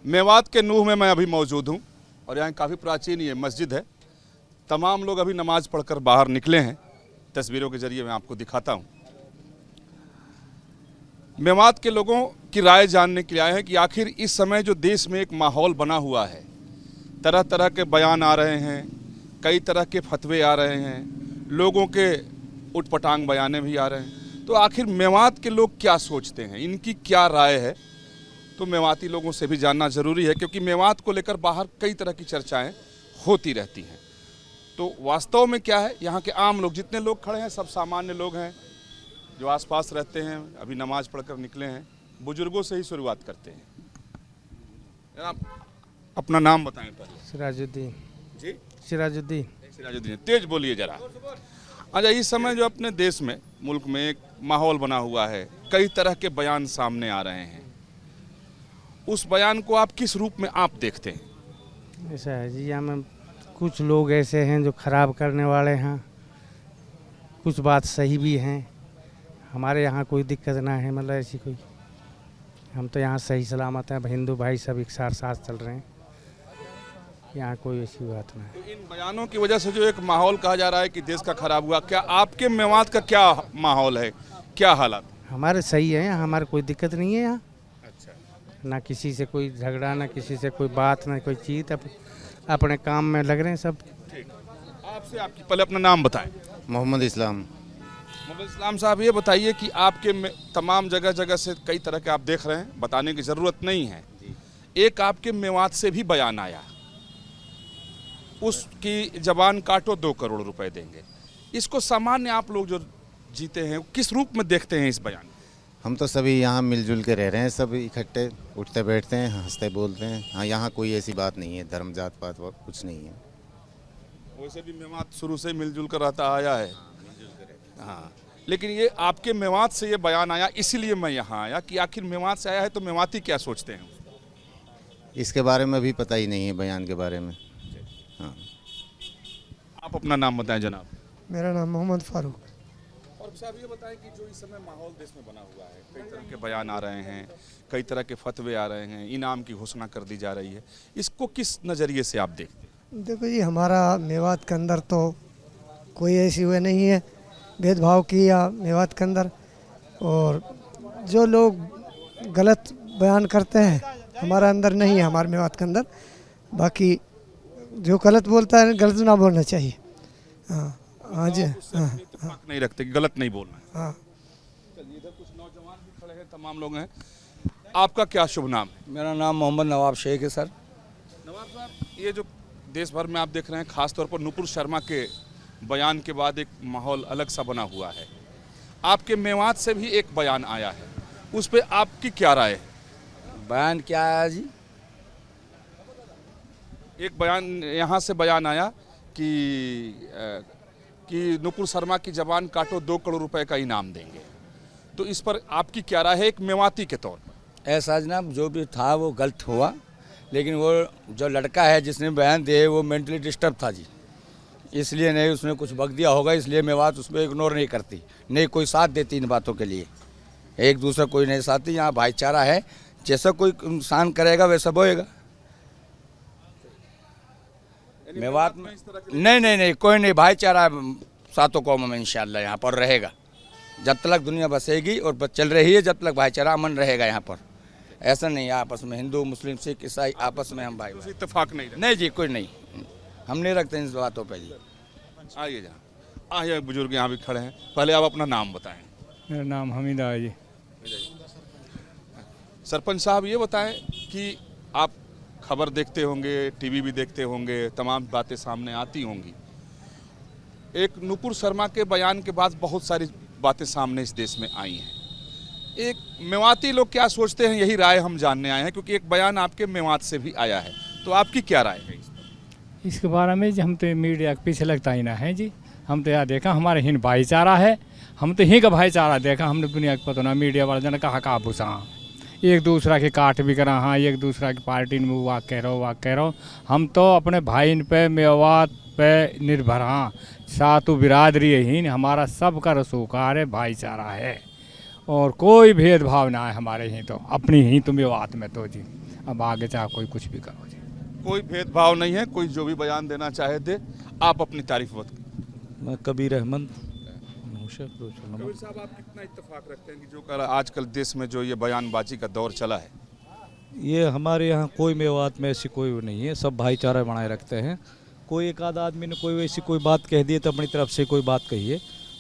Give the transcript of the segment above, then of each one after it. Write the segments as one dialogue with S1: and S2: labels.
S1: मेवात के नूह में मैं अभी मौजूद हूँ और यहाँ काफ़ी प्राचीन ये मस्जिद है। तमाम लोग अभी नमाज पढ़कर बाहर निकले हैं। तस्वीरों के जरिए मैं आपको दिखाता हूँ। मेवात के लोगों की राय जानने के लिए आए हैं कि आखिर इस समय जो देश में एक माहौल बना हुआ है, तरह तरह के बयान आ रहे हैं, कई तरह के फतवे आ रहे हैं, लोगों के उटपटांग बयाने भी आ रहे हैं, तो आखिर मेवात के लोग क्या सोचते हैं, इनकी क्या राय है, तो मेवाती लोगों से भी जानना ज़रूरी है, क्योंकि मेवात को लेकर बाहर कई तरह की चर्चाएं होती रहती हैं। तो वास्तव में क्या है, यहाँ के आम लोग, जितने लोग खड़े हैं सब सामान्य लोग हैं जो आसपास रहते हैं, अभी नमाज पढ़कर निकले हैं। बुजुर्गों से ही शुरुआत करते हैं। जनाब, अपना नाम बताएं पहले।
S2: सिराजुद्दीन
S1: जी,
S2: सिराजुद्दीन
S1: सिराजुद्दीन, तेज बोलिए जरा। अच्छा, इस समय जो अपने देश में, मुल्क में एक माहौल बना हुआ है, कई तरह के बयान सामने आ रहे हैं, उस बयान को आप किस रूप में आप देखते हैं?
S2: ऐसा है जी, यहाँ में कुछ लोग ऐसे हैं जो खराब करने वाले हैं, कुछ बात सही भी हैं। हमारे यहाँ कोई दिक्कत ना है, मतलब ऐसी कोई, हम तो यहाँ सही सलामत हैं, हिंदू भाई सब एक साथ चल रहे हैं, यहाँ कोई ऐसी बात ना है।
S1: तो इन बयानों की वजह से जो एक माहौल कहा जा रहा है कि देश का खराब हुआ, क्या आपके मेवात का क्या माहौल है, क्या हालात?
S2: हमारे सही है, हमारे कोई दिक्कत नहीं है यहाँ।
S1: अच्छा,
S2: ना किसी से कोई झगड़ा, ना किसी से कोई बात, ना कोई चीज, अपने काम में लग रहे हैं सब।
S1: ठीक। आपसे आपकी पहले अपना नाम बताएं।
S3: मोहम्मद इस्लाम।
S1: मोहम्मद इस्लाम साहब, ये बताइए कि आपके तमाम जगह जगह से कई तरह के आप देख रहे हैं, बताने की ज़रूरत नहीं है, एक आपके मेवात से भी बयान आया, उसकी जबान काटो 2 करोड़ रुपए देंगे। इसको सामान्य आप लोग जो जीते हैं किस रूप में देखते हैं इस बयान?
S3: हम तो सभी यहाँ मिलजुल के रह रहे हैं, सब इकट्ठे उठते बैठते हैं, हंसते बोलते हैं। हाँ, यहाँ कोई ऐसी बात नहीं है, धर्म जात पात कुछ नहीं है।
S1: वैसे भी मेवात शुरू से मिलजुल कर रहता आया है। हाँ, लेकिन ये आपके मेवात से ये बयान आया, इसीलिए मैं यहाँ आया कि आखिर मेवात से आया है तो मेवाती क्या सोचते हैं?
S3: इसके बारे में भी पता ही नहीं है, बयान के बारे में। हाँ,
S1: आप अपना नाम बताएं जनाब।
S4: मेरा नाम मोहम्मद फारूक।
S1: और साहब ये बताएं कि जो इस समय माहौल देश में बना हुआ है, कई तरह के बयान आ रहे हैं, कई तरह के फतवे आ रहे हैं, इनाम की घोषणा कर दी जा रही है, इसको किस नज़रिए से आप देखते हैं?
S4: देखो जी, हमारा मेवात के अंदर तो कोई ऐसी हुए नहीं है भेदभाव किया मेवात के अंदर, और जो लोग गलत बयान करते हैं हमारा अंदर नहीं है, हमारे मेवात के अंदर। बाकी जो गलत बोलता है गलत ना बोलना चाहिए। हाँ हाँ जी, हाँ
S1: नहीं रखते कि गलत नहीं बोलना है।
S4: हाँ।
S1: चलिए, इधर कुछ नौजवान भी खड़े हैं, तमाम लोग हैं। आपका क्या शुभ नाम है?
S5: मेरा नाम मोहम्मद नवाब शेख है सर।
S1: नवाब साहब, ये जो देश भर में आप देख रहे हैं, खासतौर पर नुपुर शर्मा के बयान के बाद एक माहौल अलग सा बना हुआ है। आपके मेवात से भी एक बयान आया है, उस पर आपकी क्या राय है?
S5: बयान क्या आया जी?
S1: एक बयान यहाँ से बयान आया कि नुपुर शर्मा की जबान काटो 2 करोड़ रुपए का इनाम देंगे, तो इस पर आपकी क्या राय है एक मेवाती के तौर पर?
S5: ऐसा जनाब, जो भी था वो गलत हुआ, लेकिन वो जो लड़का है जिसने बयान दिए वो मेंटली डिस्टर्ब था जी, इसलिए नहीं उसने कुछ बक दिया होगा, इसलिए मेवात उसमें इग्नोर नहीं करती, नहीं कोई साथ देती इन बातों के लिए, एक दूसरा कोई नहीं साथ दी। यहाँ भाईचारा है, जैसा कोई इंसान करेगा वैसा बोएगा। मेवात में नहीं कोई नहीं, भाईचारा सातों कौमों में इंशाल्लाह यहाँ पर रहेगा, जब तक दुनिया बसेगी और चल रही है, जब तक भाईचारा अमन रहेगा यहाँ पर। ऐसा नहीं है आपस में हिंदू मुस्लिम सिख ईसाई आपस में हम भाई
S1: इत्तेफाक
S5: नहीं जी, कोई नहीं, हम नहीं रखते इन बातों पर जी।
S1: आइए जहाँ आइए, बुजुर्ग यहाँ भी खड़े हैं, पहले आप अपना नाम बताएं।
S6: मेरा नाम हमीदा है जी।
S1: सरपंच साहब, ये बताएं कि आप खबर देखते होंगे, टीवी भी देखते होंगे, तमाम बातें सामने आती होंगी। एक नुपुर शर्मा के बयान के बाद बहुत सारी बातें सामने इस देश में आई हैं। एक मेवाती लोग क्या सोचते हैं, यही राय हम जानने आए हैं, क्योंकि एक बयान आपके मेवात से भी आया है, तो आपकी क्या राय है
S6: इसके बारे में जी? हम तो मीडिया के पीछे लगता ही ना है जी, हम तो यहाँ देखा हमारे हिंद भाईचारा है, हम तो ही का भाईचारा देखा, हमने दुनिया को पता ना मीडिया वाला जन कहा भूसा एक दूसरा के काट भी करा, हाँ एक दूसरा की पार्टी में वाक कह रहा हो, हम तो अपने भाई पे मेवात पे निर्भर, हाँ सातु बिरादरी ही हमारा सबका रसूखार है, भाईचारा है, और कोई भेदभाव ना है हमारे ही, तो अपनी ही तो मेवात में तो जी अब आगे चाहे कोई कुछ भी करो जी।
S1: कोई भेदभाव नहीं है, कोई जो भी बयान देना चाहे दे। आप अपनी तारीफ मत करें।
S7: मैं कबीर अहमद।
S1: कबीर साहब, आप कितना इत्तेफाक रखते हैं कि जो कर आजकल देश में जो ये बयानबाजी का दौर चला है?
S7: ये हमारे यहाँ कोई मेवात में ऐसी कोई वो नहीं है, सब भाईचारा बनाए रखते हैं। कोई एक आध आदमी ने कोई ऐसी कोई बात कह दी है तो अपनी तरफ से कोई बात कही है।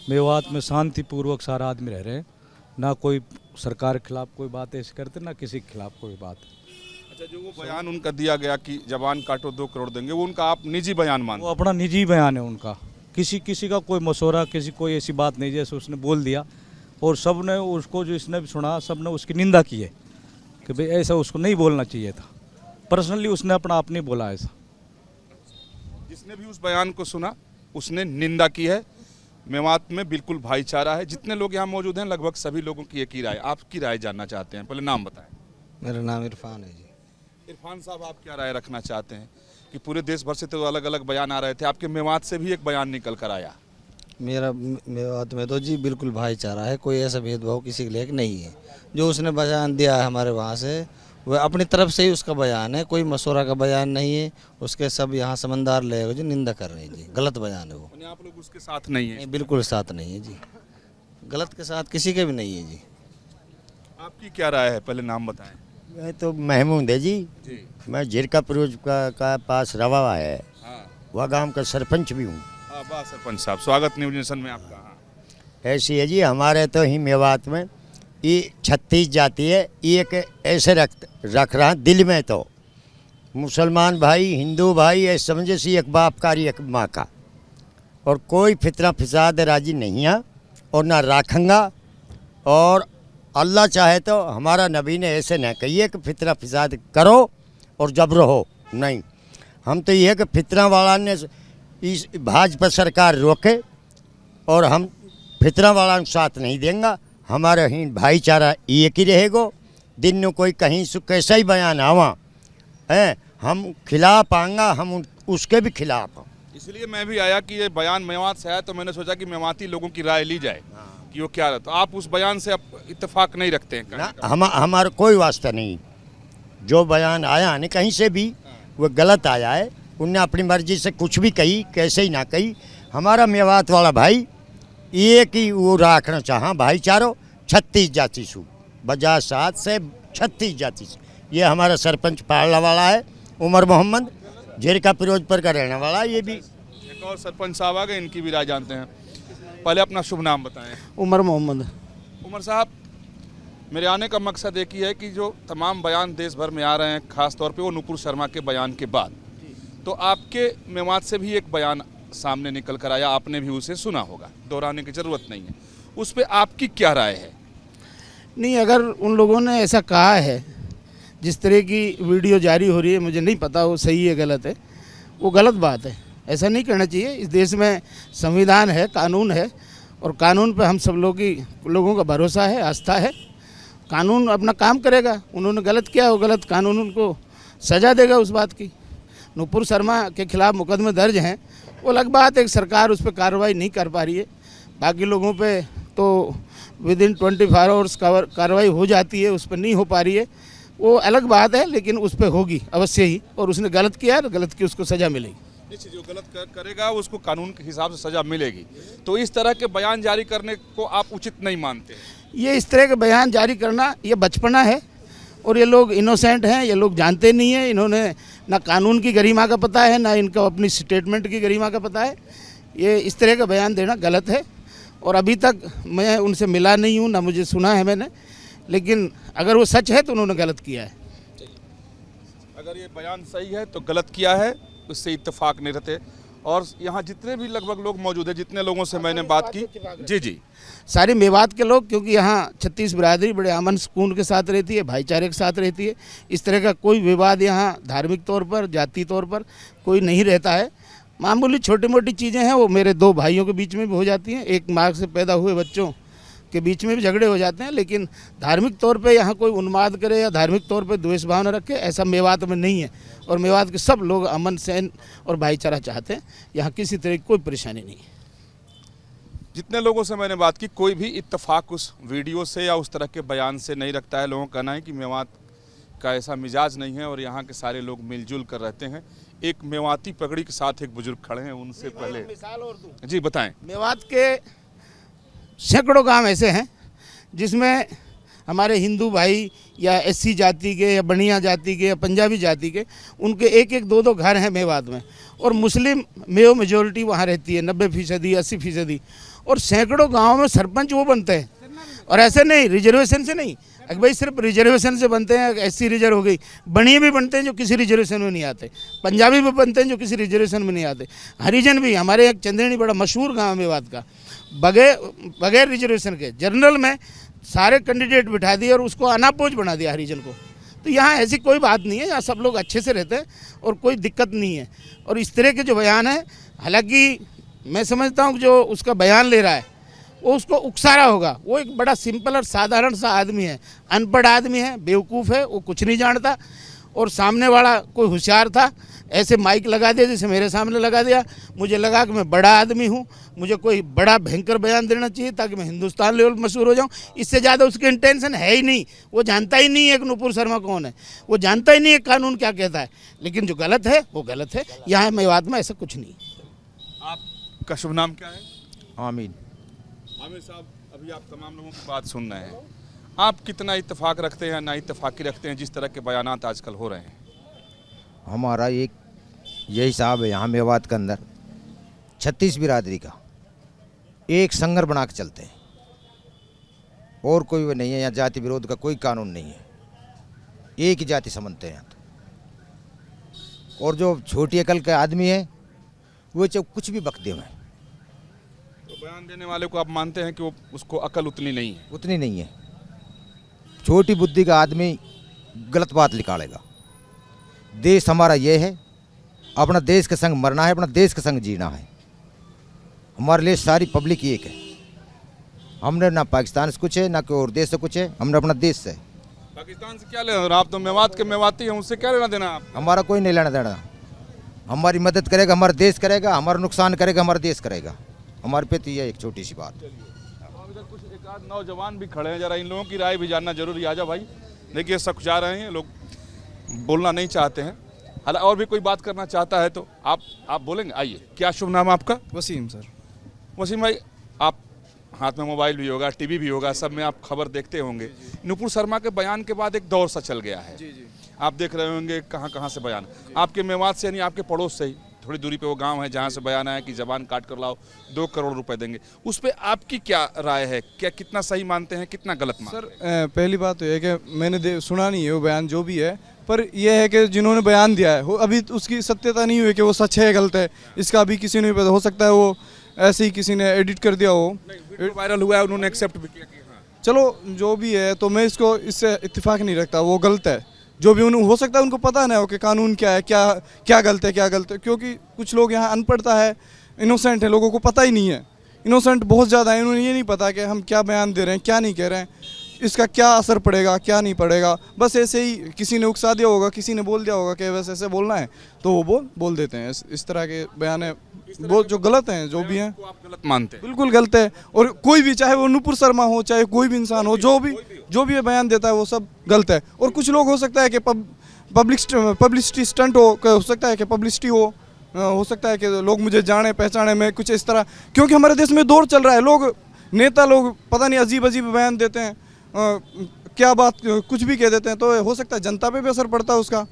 S7: मेवात में शांतिपूर्वक सारा आदमी रह रहे हैं, ना कोई सरकार के खिलाफ कोई बात ऐसी करते, ना किसी के खिलाफ कोई बात।
S1: अच्छा, जो वो बयान उनका दिया गया कि जवान काटो 2 करोड़ देंगे, वो उनका आप निजी बयान मानते
S7: वो अपना निजी बयान है उनका, किसी का कोई मशवरा, कोई ऐसी बात नहीं जैसे उसने बोल दिया। और सब ने उसको, जो इसने भी सुना, सब ने उसकी निंदा की है कि भाई ऐसा उसको नहीं बोलना चाहिए था। पर्सनली उसने अपना आप नहीं बोला ऐसा।
S1: जिसने भी उस बयान को सुना उसने निंदा की है। मेवात में बिल्कुल भाईचारा है। जितने लोग यहाँ मौजूद हैं लगभग सभी लोगों की एक ही राय। आपकी राय जानना चाहते हैं, पहले नाम बताएं।
S8: मेरा नाम इरफान है जी।
S1: इरफान साहब, आप क्या राय रखना चाहते हैं कि पूरे देश भर से तो अलग अलग बयान आ रहे थे, आपके मेवात से भी एक बयान निकल कर आया?
S8: मेरा मेवात में तो जी बिल्कुल भाईचारा है, कोई ऐसा भेदभाव किसी के लिए नहीं है। जो उसने बयान दिया है हमारे वहाँ से, वह अपनी तरफ से ही उसका बयान है, कोई मशवरा का बयान नहीं है। उसके सब यहाँ समझदार लोग जो निंदा कर रहे हैं जी, गलत बयान है वो।
S1: आप लोग उसके साथ नहीं है?
S8: नहीं, बिल्कुल साथ नहीं है जी, गलत के साथ किसी के भी नहीं है जी।
S1: आपकी क्या राय है, पहले नाम बताएं।
S9: मैं तो महमूद है जी, मैं झिरका पिरोज का पास रवा हुआ है।
S1: हाँ।
S9: वह गांव का सरपंच भी हूँ।
S1: हाँ, वाह सरपंच साहब, स्वागत न्यूज नेशन में आपका। हाँ।
S9: ऐसी है जी, हमारे तो ही मेवात में ये 36 जाति है, ये एक ऐसे रख रहा दिल में। तो मुसलमान भाई, हिंदू भाई, ऐसे समझे सी एक बाप का एक माँ का, और कोई फितना फिसाद राजी नहीं है और ना रखेंगा। और अल्लाह चाहे तो हमारा नबी ने ऐसे न कहिए कि फितना फिसाद करो और जबर हो, नहीं। हम तो ये कि फितना वाला ने इस भाजपा सरकार रोके और हम फितना वाला को साथ नहीं देंगे। हमारे ही भाईचारा एक ही रहेगा। दिन में कोई कहीं से कैसा ही बयान आवा है, हम खिलाफ आएंगा, हम उसके भी खिलाफ हैं।
S1: इसलिए मैं भी आया कि ये बयान मेवात से आया, तो मैंने सोचा कि मेवाती लोगों की राय ली जाए कि वो क्या रहता। तो आप उस बयान से इत्तेफाक नहीं रखते हैं?
S9: ना, हमारा कोई वास्ता नहीं। जो बयान आया नहीं कहीं से भी, वो गलत आया है। उनने अपनी मर्जी से कुछ भी कही, कैसे ही ना कही। हमारा मेवात वाला भाई एक ही वो रखना चाहा भाईचारो। 36 जाति सु बजा 7 से 36 जाति से। ये हमारा सरपंच पाड़ला वाला है, उमर मोहम्मद, झिरका फिरोजपुर का रहने वाला। ये भी
S1: एक और सरपंच साहब आ गए, इनकी भी राय जानते हैं। पहले अपना शुभ नाम बताएं।
S10: उमर मोहम्मद।
S1: उमर साहब, मेरे आने का मकसद एक ही है कि जो तमाम बयान देश भर में आ रहे हैं, ख़ास तौर पे वो नुपुर शर्मा के बयान के बाद, तो आपके मेवात से भी एक बयान सामने निकल कर आया, आपने भी उसे सुना होगा, दोहराने की ज़रूरत नहीं है। उस पर आपकी क्या राय है?
S10: नहीं, अगर उन लोगों ने ऐसा कहा है, जिस तरह की वीडियो जारी हो रही है, मुझे नहीं पता वो सही है गलत है, वो गलत बात है। ऐसा नहीं करना चाहिए। इस देश में संविधान है, कानून है, और कानून पे हम सब लोगों का भरोसा है, आस्था है। कानून अपना काम करेगा। उन्होंने गलत किया, वो गलत, कानून उनको सज़ा देगा उस बात की। नुपुर शर्मा के खिलाफ मुकदमे दर्ज हैं, वो अलग बात है, सरकार उस पर कार्रवाई नहीं कर पा रही है। बाकी लोगों पे तो विदिन 24 आवर्स कार्रवाई हो जाती है, उस पर नहीं हो पा रही है, वो अलग बात है, लेकिन उस पर होगी अवश्य ही। और उसने गलत किया, गलत की उसको सज़ा मिलेगी।
S1: निश्चित, जो गलत करेगा उसको कानून के हिसाब से सज़ा मिलेगी। तो इस तरह के बयान जारी करने को आप उचित नहीं मानते?
S10: ये इस तरह के बयान जारी करना ये बचपना है, और ये लोग इनोसेंट हैं, ये लोग जानते नहीं हैं। इन्होंने ना कानून की गरिमा का पता है, ना इनको अपनी स्टेटमेंट की गरिमा का पता है। ये इस तरह का बयान देना गलत है, और अभी तक मैं उनसे मिला नहीं हूँ, ना मुझे सुना है मैंने, लेकिन अगर वो सच है तो उन्होंने गलत किया है।
S1: अगर ये बयान सही है तो गलत किया है, उससे इत्तेफाक नहीं रहते। और यहाँ जितने भी लगभग लोग मौजूद हैं, जितने लोगों से मैंने बात की, जी
S10: सारे मेवात के लोग, क्योंकि यहाँ 36 बिरादरी बड़े अमन सुकून के साथ रहती है, भाईचारे के साथ रहती है। इस तरह का कोई विवाद यहाँ धार्मिक तौर पर, जाति तौर पर कोई नहीं रहता है। मामूली छोटी मोटी चीज़ें हैं, वो मेरे 2 भाइयों के बीच में भी हो जाती हैं, एक माँ से पैदा हुए बच्चों के बीच में भी झगड़े हो जाते हैं। लेकिन धार्मिक तौर पे यहाँ कोई उन्माद करे या धार्मिक तौर पे द्वेष भावना रखे, ऐसा मेवात में नहीं है। और मेवात के सब लोग अमन सैन और भाईचारा चाहते हैं, यहाँ किसी तरह की कोई परेशानी नहीं है।
S1: जितने लोगों से मैंने बात की, कोई भी इत्तेफाक उस वीडियो से या उस तरह के बयान से नहीं रखता है। लोगों का कहना है कि मेवात का ऐसा मिजाज नहीं है और यहाँ के सारे लोग मिलजुल कर रहते हैं। एक मेवाती पगड़ी के साथ एक बुजुर्ग खड़े हैं, उनसे पहले
S10: मिसाल और दूं।
S1: जी बताएं।
S10: मेवात के सैकड़ों गांव ऐसे हैं जिसमें हमारे हिंदू भाई या एससी जाति के या बनिया जाति के या पंजाबी जाति के, उनके एक एक दो दो घर हैं मेवात में, और मुस्लिम मेजोरिटी वहाँ रहती है 90%, 80%, और सैकड़ों गाँव में सरपंच वो बनते हैं। और ऐसे नहीं रिजर्वेशन से नहीं, अगर भाई सिर्फ रिजर्वेशन से बनते हैं, एससी रिजर्व हो गई, बनिए भी बनते हैं जो किसी रिजर्वेशन में नहीं आते, पंजाबी भी बनते हैं जो किसी रिजर्वेशन में नहीं आते, हरिजन भी। हमारे एक चंद्रेनी बड़ा मशहूर गांव मेवात का, बगैर रिजर्वेशन के जनरल में सारे कैंडिडेट बिठा दिए और उसको अनापोज बना दिया हरिजन को। तो यहाँ ऐसी कोई बात नहीं है, यहाँ सब लोग अच्छे से रहते हैं और कोई दिक्कत नहीं है। और इस तरह के जो बयान है, हालांकि मैं समझता हूँ जो उसका बयान ले रहा है वो उसको उकसारा होगा। वो एक बड़ा सिंपल और साधारण सा आदमी है, अनपढ़ आदमी है, बेवकूफ़ है, वो कुछ नहीं जानता। और सामने वाला कोई होशियार था, ऐसे माइक लगा दिया जैसे मेरे सामने लगा दिया। मुझे लगा कि मैं बड़ा आदमी हूँ, मुझे कोई बड़ा भयंकर बयान देना चाहिए ताकि मैं हिंदुस्तान लेवल मशहूर हो जाऊँ। इससे ज़्यादा उसकी इंटेंशन है ही नहीं। वो जानता ही नहीं है कि नुपुर शर्मा कौन है, वो जानता ही नहीं है कानून क्या कहता है। लेकिन जो गलत है वो गलत है। यहाँ मेवात में ऐसा कुछ नहीं।
S1: आपका शुभ नाम क्या है?
S11: आमीन।
S1: आमिर साहब, अभी आप तमाम लोगों की बात सुन रहे हैं, आप कितना इत्तेफाक रखते हैं, ना इत्तेफाकी रखते हैं जिस तरह के बयानात आजकल हो रहे हैं?
S11: हमारा एक यही साहब है यहाँ मेवात के अंदर 36 बिरादरी का एक संगर बना के चलते हैं, और कोई वो नहीं है। यहाँ जाति विरोध का कोई कानून नहीं है, एक ही जाति समझते हैं यहाँ तो। और जो छोटी अकल के आदमी है वो चाहे कुछ भी बकते हुए,
S1: तो बयान देने वाले को आप मानते हैं कि वो उसको अकल उतनी नहीं है?
S11: उतनी नहीं है। छोटी बुद्धि का आदमी गलत बात निकालेगा। देश हमारा ये है, अपना देश के संग मरना है, अपना देश के संग जीना है। हमारे लिए सारी पब्लिक एक है। हमने ना पाकिस्तान से कुछ है, ना कोई और देश से कुछ है, हमने अपना देश से।
S1: पाकिस्तान से क्या लेना? आप तो मेवात के मेवाती हैं, उससे क्या लेना देना आप?
S11: हमारा कोई नहीं लेना देना। हमारी मदद करेगा हमारा देश करेगा, हमारा नुकसान करेगा हमारा देश करेगा। हमारे पे तो ये एक छोटी सी बात।
S1: इधर कुछ एक आध नौजवान भी खड़े हैं, जरा इन लोगों की राय भी जानना जरूरी। आ जाओ भाई, देखिए सकुचा रहे हैं लोग, बोलना नहीं चाहते हैं। हालांकि और भी कोई बात करना चाहता है तो आप बोलेंगे। आइए, क्या शुभ नाम आपका?
S12: वसीम सर।
S1: वसीम भाई, आप हाथ में मोबाइल भी होगा, टीवी भी होगा, सब में आप खबर देखते होंगे। नुपुर शर्मा के बयान के बाद एक दौर सा चल गया है।
S12: जी।
S1: आप देख रहे होंगे कहाँ से बयान। आपके मेवात से यानी आपके पड़ोस से ही थोड़ी दूरी पे वो गांव है जहाँ से बयान आया कि जबान काट कर लाओ 2 करोड़ रुपए देंगे। उस पर आपकी क्या राय है? क्या कितना सही मानते हैं, कितना गलत मानते हैं?
S12: सर पहली बात तो ये कि मैंने सुना नहीं है वो बयान जो भी है, पर यह है कि जिन्होंने बयान दिया है वो अभी उसकी सत्यता नहीं हुई कि वो सच है गलत है, इसका अभी किसी ने पता। हो सकता है वो ऐसे ही किसी ने एडिट कर दिया हो,
S1: वायरल हुआ है, उन्होंने एक्सेप्ट भी किया कि हाँ।
S12: चलो जो भी है, तो मैं इसको इससे इत्तेफाक नहीं रखता, वो गलत है। जो भी हो सकता है उनको पता ना हो कि कानून क्या है, क्या गलत है क्या गलत है, क्योंकि कुछ लोग यहाँ अनपढ़ता है, इनोसेंट है, लोगों को पता ही नहीं है। इनोसेंट बहुत ज़्यादा है, उन्हें ये नहीं पता कि हम क्या बयान दे रहे हैं, क्या नहीं कह रहे हैं, इसका क्या असर पड़ेगा क्या नहीं पड़ेगा। बस ऐसे ही किसी ने उकसा दिया होगा, किसी ने बोल दिया होगा कि बस ऐसे बोलना है, तो वो बोल देते हैं। इस तरह के बयान है वो जो गलत हैं, जो भी हैं
S1: आप गलत मानते हैं?
S12: बिल्कुल गलत है। और कोई भी, चाहे वो नुपुर शर्मा हो, चाहे कोई भी इंसान हो, जो भी बयान देता है वो सब गलत है। और कुछ लोग हो सकता है कि पब्लिसिटी स्टंट हो सकता है कि पब्लिसिटी हो सकता है कि लोग मुझे जाने पहचाने में कुछ इस तरह, क्योंकि हमारे देश में दौर चल रहा है। लोग नेता लोग पता नहीं अजीब बयान देते हैं, क्या बात कुछ भी कह देते हैं, तो हो सकता है जनता पे भी असर पड़ता है उसका।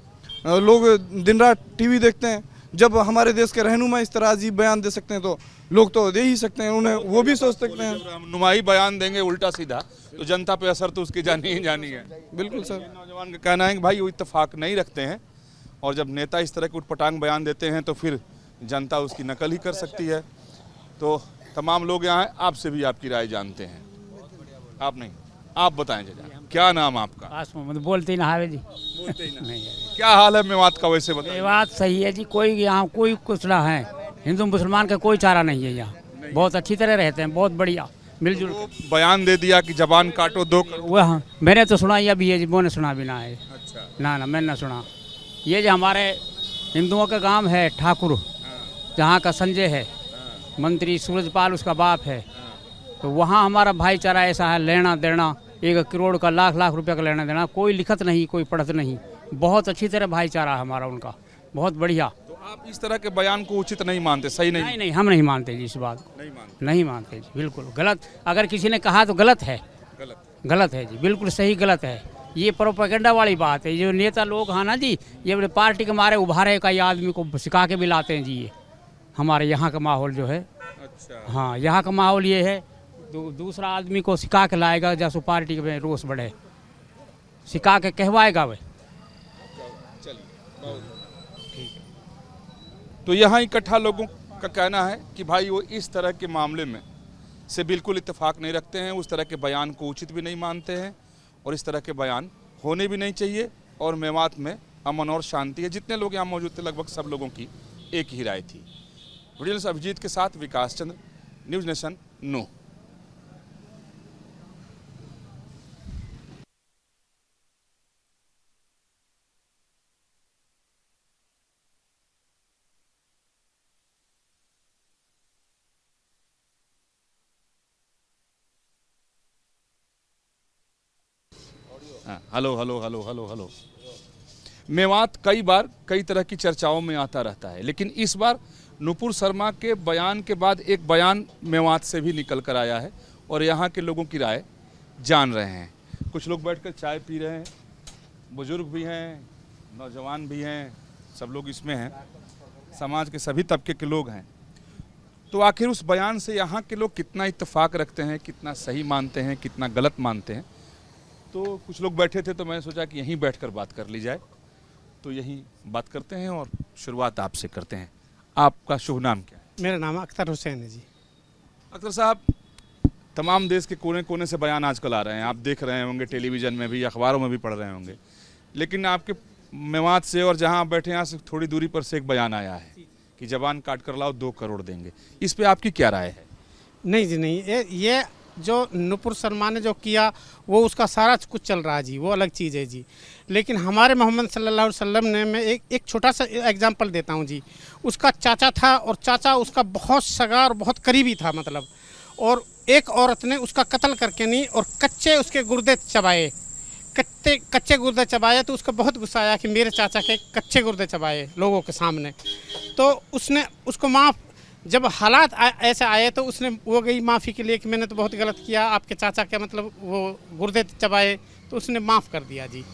S12: लोग दिन रात टीवी देखते हैं, जब हमारे देश के रहनुमा इस तरह अजीब बयान दे सकते हैं तो लोग तो दे ही सकते हैं, उन्हें वो भी सोच सकते हैं।
S1: नुमाई बयान देंगे उल्टा सीधा तो जनता पे असर तो उसकी जानी ही जानी है।
S12: बिल्कुल सर।
S1: नौजवान का कहना है कि भाई वो इत्तेफाक नहीं रखते हैं, और जब नेता इस तरह के उटपटांग बयान देते हैं तो फिर जनता उसकी नकल ही कर सकती है। तो तमाम लोग यहाँ हैं, आपसे भी आपकी राय जानते हैं। आप नहीं, आप बताएं जरा, क्या नाम आपका?
S13: बोलते ही ना हावे जी।
S1: बोलते ही नहीं। क्या हाल है मेवात का? वैसे बताइए।
S13: बात सही है जी, कोई यहाँ कोई कुछ ना है, हिंदू मुसलमान का कोई चारा नहीं है यहाँ, बहुत अच्छी तरह रहते हैं, बहुत बढ़िया मिलजुल।
S1: तो बयान दे दिया कि जबान काटो 2 करोड़।
S13: वह हाँ, मैंने तो सुना ही अभी है जी, वो ने सुना भी ना है।
S1: अच्छा।
S13: ना मैंने ना सुना। ये जो हमारे हिंदुओं का गांव है ठाकुर, जहाँ का संजय है मंत्री, सूरजपाल उसका बाप है, तो वहाँ हमारा भाईचारा ऐसा है, लेना देना 1 करोड़ का, लाख लाख रुपए का लेना देना, कोई लिखत नहीं, कोई पढ़त नहीं। बहुत अच्छी तरह भाईचारा है हमारा उनका, बहुत बढ़िया।
S1: तो आप इस तरह के बयान को उचित नहीं मानते, सही नहीं?
S13: नहीं, हम नहीं मानते जी इस बात को, नहीं मानते जी, बिल्कुल गलत। अगर किसी ने कहा तो गलत है, गलत है जी, बिल्कुल सही गलत है। ये प्रोपेगेंडा वाली बात है। जो नेता लोग हैं ना जी, ये अपने पार्टी के मारे उभारे कई आदमी को सिखा के भी लाते हैं जी। ये हमारे यहाँ का माहौल जो है,
S1: अच्छा,
S13: हाँ यहाँ का माहौल ये है, दूसरा आदमी को सिखा के लाएगा जैसे पार्टी में रोष बढ़े, सिखा के कहवाएगा वह।
S1: तो यहाँ इकट्ठा लोगों का कहना है कि भाई वो इस तरह के मामले में से बिल्कुल इत्तेफाक नहीं रखते हैं, उस तरह के बयान को उचित भी नहीं मानते हैं और इस तरह के बयान होने भी नहीं चाहिए। और मेवात में अमन और शांति है। जितने लोग यहाँ मौजूद थे लगभग सब लोगों की एक ही राय थी। वीडियो से अभिजीत के साथ विकास चंद्र, न्यूज़ नेशन नो। Hello hello hello hello hello. Mewat कई बार कई तरह की चर्चाओं में आता रहता है, लेकिन इस बार नुपुर शर्मा के बयान के बाद एक बयान मेवात से भी निकल कर आया है और यहाँ के लोगों की राय जान रहे हैं। कुछ लोग बैठकर चाय पी रहे हैं, बुजुर्ग भी हैं, नौजवान भी हैं, सब लोग इसमें हैं, समाज के सभी तबके के लोग हैं। तो आखिर उस बयान से यहाँ के लोग कितना इत्तेफाक रखते हैं, कितना सही मानते हैं, कितना गलत मानते हैं। तो कुछ लोग बैठे थे तो मैंने सोचा कि यहीं बैठकर बात कर ली जाए, तो यहीं बात करते हैं और शुरुआत आपसे करते हैं। आपका शुभ नाम क्या है?
S2: मेरा नाम अख्तर हुसैन है जी।
S1: अख्तर साहब, तमाम देश के कोने कोने से बयान आजकल आ रहे हैं, आप देख रहे होंगे, टेलीविज़न में भी, अखबारों में भी पढ़ रहे होंगे, लेकिन आपके मेवात से और जहाँ आप बैठे यहाँ से थोड़ी दूरी पर से एक बयान आया है कि जबान काट कर लाओ 2 करोड़ देंगे। इस पर आपकी क्या राय है?
S2: नहीं जी नहीं, ये जो नुपुर शर्मा ने जो किया वो उसका सारा कुछ चल रहा है जी, वो अलग चीज़ है जी। लेकिन हमारे मोहम्मद सल्लल्लाहु अलैहि वसल्लम ने, मैं एक छोटा सा एग्जांपल देता हूँ जी। उसका चाचा था और चाचा उसका बहुत सगा और बहुत करीबी था मतलब, और एक औरत ने उसका कत्ल करके नहीं और कच्चे उसके गुर्दे चबाए, कच्चे गुर्दे चबाए। तो उसको बहुत गुस्सा आया कि मेरे चाचा के कच्चे गुर्दे चबाए लोगों के सामने। तो उसने उसको माफ़, जब हालात ऐसे आए तो उसने वो गई माफ़ी के लिए कि मैंने तो बहुत गलत किया, आपके चाचा के मतलब वो गुर्दे चबाए, तो उसने माफ़ कर दिया जी।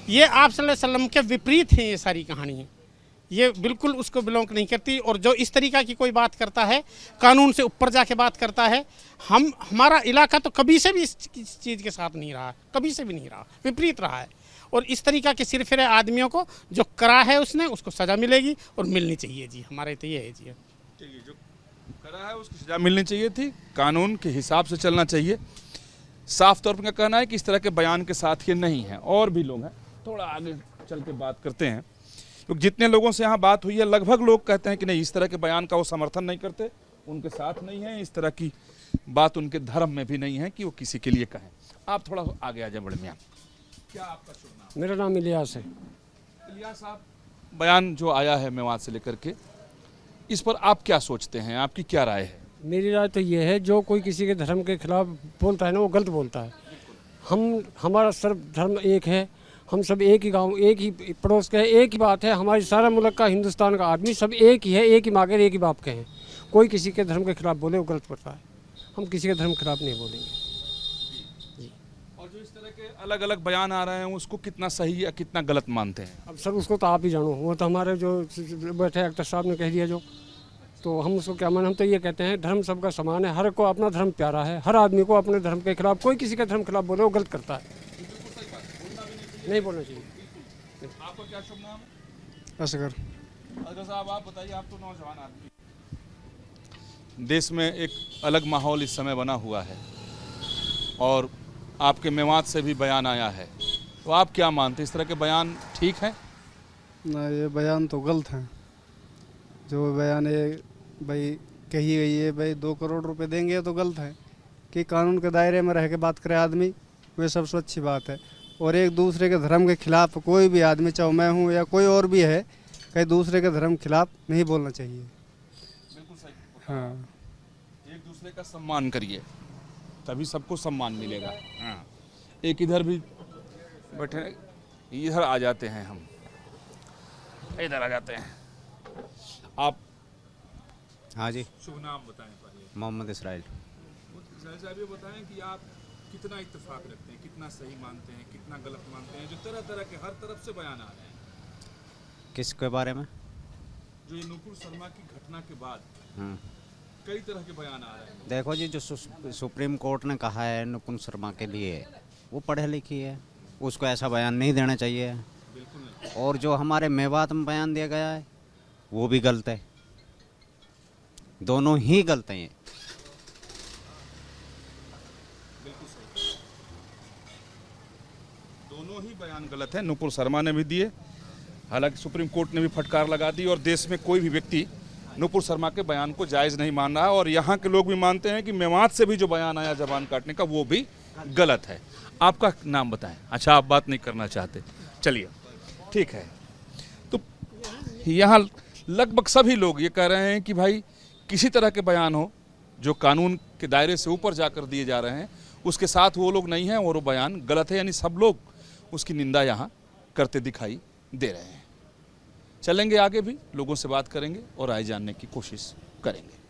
S2: ये आप सल्लल्लाहु अलैहि वसल्लम के विपरीत हैं ये सारी कहानी है, ये बिल्कुल उसको बिलोंग नहीं करती। और जो इस तरीक़ा की कोई बात करता है, कानून से ऊपर जाके बात करता है, हमारा इलाका तो कभी से भी इस चीज़ के साथ नहीं रहा, कभी से भी नहीं रहा, विपरीत रहा है। और इस तरीक़ा के सिर फिरे आदमियों को जो करा है उसने, उसको सज़ा मिलेगी और मिलनी चाहिए जी। हमारे तो ये है जी,
S1: जो करा है उसकी सजा मिलनी चाहिए थी, कानून के हिसाब से चलना चाहिए। साफ तौर पर कहना है कि इस तरह के बयान के साथ ये नहीं है। और भी लोग हैं, थोड़ा आगे चल के बात करते हैं, क्योंकि जितने लोगों से यहाँ बात हुई है लगभग लोग कहते हैं कि नहीं, इस तरह के बयान का वो समर्थन नहीं करते, उनके साथ नहीं है, इस तरह की बात उनके धर्म में भी नहीं है कि वो किसी के लिए कहें। आप थोड़ा आगे आ जाए बड़े मियाँ। क्या आपका शुभ नाम?
S14: मेरा नाम इलियास है।
S1: इलियास साहब, बयान जो आया है मेवात से लेकर के, इस पर आप क्या सोचते हैं, आपकी क्या राय है?
S14: मेरी राय तो ये है, जो कोई किसी के धर्म के खिलाफ बोलता है ना, वो गलत बोलता है। हमारा सर्व धर्म एक है, हम सब एक ही गांव, एक ही पड़ोस के हैं, एक ही बात है। हमारी सारा मुल्क का, हिंदुस्तान का आदमी सब एक ही है, एक ही माँ के, एक ही बाप के हैं। कोई किसी के धर्म के खिलाफ बोले वो गलत पड़ता है। हम किसी के धर्म के खिलाफ नहीं बोलेंगे जी।
S1: और जो इस तरह के अलग अलग बयान आ रहे हैं उसको कितना सही या कितना गलत मानते हैं?
S14: अब सर उसको तो आप ही जानो, वो तो हमारे जो बैठे अख्तर साहब ने कह दिया जो, तो हम उसको क्या माने। हम तो ये कहते हैं धर्म सबका समान है, हर को अपना धर्म प्यारा है, हर आदमी को अपने धर्म के खिलाफ, कोई किसी के धर्म के खिलाफ बोले वो गलत करता है, नहीं बोलना चाहिए।
S1: आपका क्या शुभ नाम है?
S12: असगर।
S1: असगर साहब, आप बताइए, आप तो नौजवान आदमी, देश में एक अलग माहौल इस समय बना हुआ है और आपके मेवात से भी बयान आया है, तो आप क्या मानते हैं, इस तरह के बयान ठीक है?
S12: ना, ये बयान तो गलत है। जो बयान है भाई कही गई है भाई 2 करोड़ रुपए देंगे, तो गलत है। कि कानून के दायरे में रह के बात करे आदमी, वह सबसे अच्छी बात है। और एक दूसरे के धर्म के खिलाफ कोई भी आदमी, चाहे मैं हूँ या कोई और भी है, कहीं दूसरे के धर्म के खिलाफ नहीं बोलना चाहिए।
S1: बिल्कुल सही।
S12: हाँ,
S1: एक दूसरे का सम्मान करिए, तभी सबको सम्मान मिलेगा। हाँ, एक इधर भी बैठे, इधर आ जाते हैं हम, इधर आ जाते हैं। आप
S15: हाँ जी,
S1: शुभ नाम बताएं पहले।
S15: मोहम्मद इसराइल।
S1: साहब ये बताएं कि आप कितना इत्तेफाक रखते हैं, कितना सही मानते हैं, कितना गलत मानते हैं जो तरह तरह के हर तरफ से बयान आ रहे हैं?
S15: किसके बारे में?
S1: जो ये नुपुर शर्मा की घटना के बाद कई तरह के बयान आ रहे हैं।
S15: देखो जी, जो सुप्रीम कोर्ट ने कहा है नुपुर शर्मा के लिए, वो पढ़े लिखी है, उसको ऐसा बयान नहीं देना चाहिए।
S1: बिल्कुल नहीं।
S15: और जो हमारे मेवात में बयान दिया गया है वो भी गलत है, दोनों ही गलत हैं।
S1: बिल्कुल सही, दोनों ही बयान गलत है। नुपुर शर्मा ने भी दिए, हालांकि सुप्रीम कोर्ट ने भी फटकार लगा दी और देश में कोई भी व्यक्ति नुपुर शर्मा के बयान को जायज़ नहीं मान रहा है। और यहाँ के लोग भी मानते हैं कि मेवात से भी जो बयान आया जबान काटने का, वो भी गलत है। आपका नाम बताएं। अच्छा, आप बात नहीं करना चाहते, चलिए ठीक है। तो यहाँ लगभग सभी लोग ये कह रहे हैं कि भाई किसी तरह के बयान हो जो कानून के दायरे से ऊपर जाकर दिए जा रहे हैं, उसके साथ वो लोग नहीं हैं और वो बयान गलत है। यानी सब लोग उसकी निंदा यहाँ करते दिखाई दे रहे हैं। चलेंगे आगे भी, लोगों से बात करेंगे और राय जानने की कोशिश करेंगे।